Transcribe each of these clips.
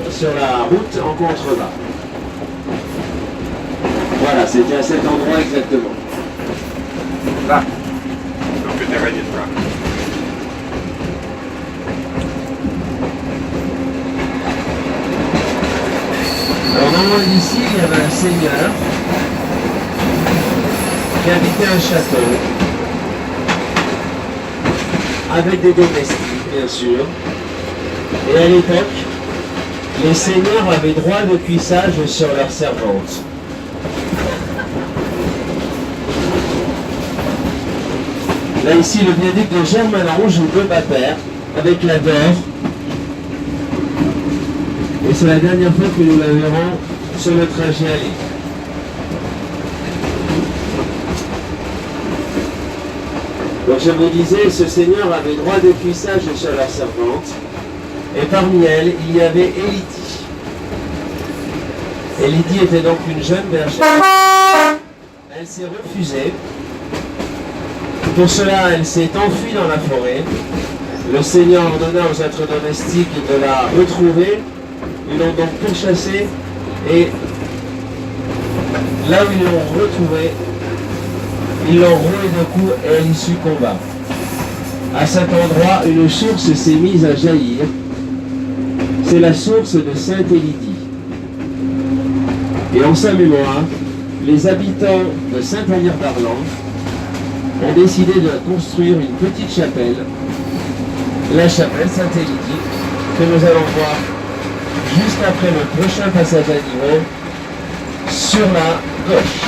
sur la route en contrebas. Voilà, c'était à cet endroit exactement. Là. Donc t'es ready to rock. Alors non loin d'ici, il y avait un seigneur qui habitait un château avec des domestiques, bien sûr. Et à l'époque, les seigneurs avaient droit de cuissage sur leurs servantes. Là ici, le viaduc de Germanange, ou de Bapère, avec la Dore. Et c'est la dernière fois que nous la verrons sur le trajet aller. Donc je vous disais, ce seigneur avait droit de cuissage sur leurs servantes. Et parmi elles, il y avait Élydie. Élydie était donc une jeune bergère. Elle s'est refusée. Pour cela, elle s'est enfuie dans la forêt. Le Seigneur ordonna aux êtres domestiques de la retrouver. Ils l'ont donc pourchassée. Et là où ils l'ont retrouvée, ils l'ont rouée de coups et elle y succomba. À cet endroit, une source s'est mise à jaillir. C'est la source de Sainte Élydie. Et en sa mémoire, les habitants de Saint-Alyre d'Arlan ont décidé de construire une petite chapelle, la chapelle Sainte-Élydie, que nous allons voir juste après le prochain passage à niveau sur la gauche.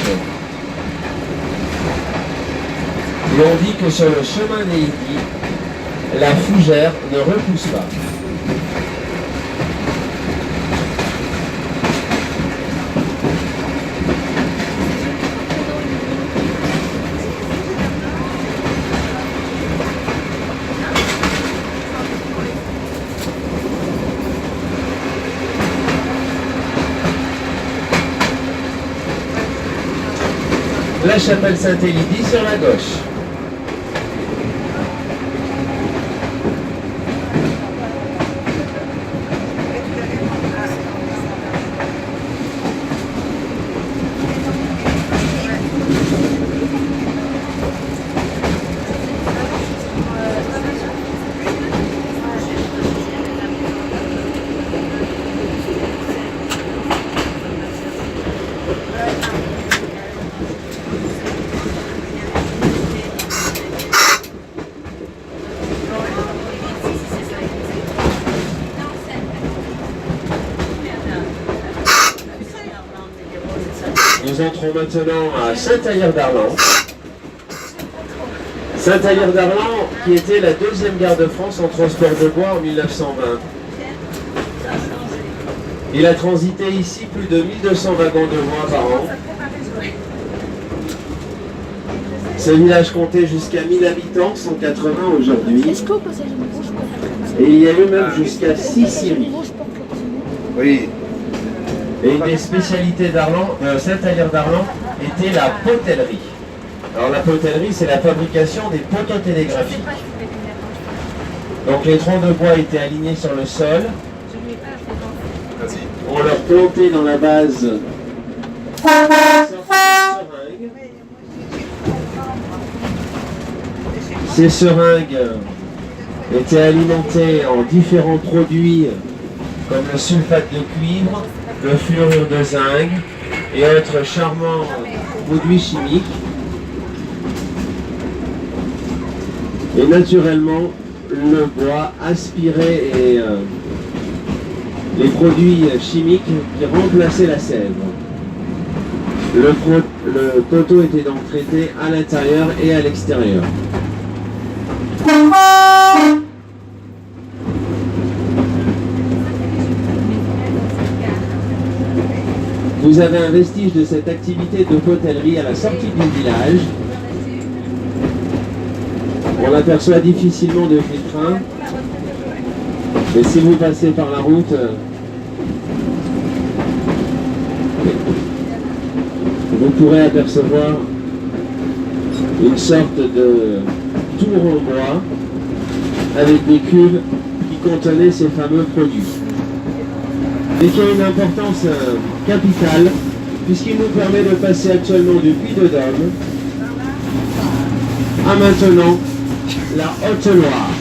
Et on dit que sur le chemin d'Élydie, la fougère ne repousse pas. La chapelle Sainte-Élydie sur la gauche. Nous entrons maintenant à Saint-Alyre d'Arlan. Saint-Alyre d'Arlan qui était la deuxième gare de France en transport de bois en 1920. Il a transité ici plus de 1200 wagons de bois par an. Ce village comptait jusqu'à 1000 habitants, 180 aujourd'hui. Et il y a eu même jusqu'à 6 scieries. Oui. Et une des spécialités d'Arlan, Saint-Alyre d'Arlan, était la potellerie. Alors la potellerie, c'est la fabrication des poteaux télégraphiques. Donc les troncs de bois étaient alignés sur le sol. On leur plantait dans la base ces seringues étaient alimentées en différents produits comme le sulfate de cuivre, le fluorure de zinc et autres charmants produits chimiques. Et naturellement, le bois aspirait les produits chimiques qui remplaçaient la sève. Le poteau était donc traité à l'intérieur et à l'extérieur. Vous avez un vestige de cette activité de potellerie à la sortie du village. On l'aperçoit difficilement depuis le train. Mais si vous passez par la route, vous pourrez apercevoir une sorte de tour en bois avec des cuves qui contenaient ces fameux produits. mais qui a une importance capitale, puisqu'il nous permet de passer actuellement du Puy de Dôme à maintenant la Haute-Loire.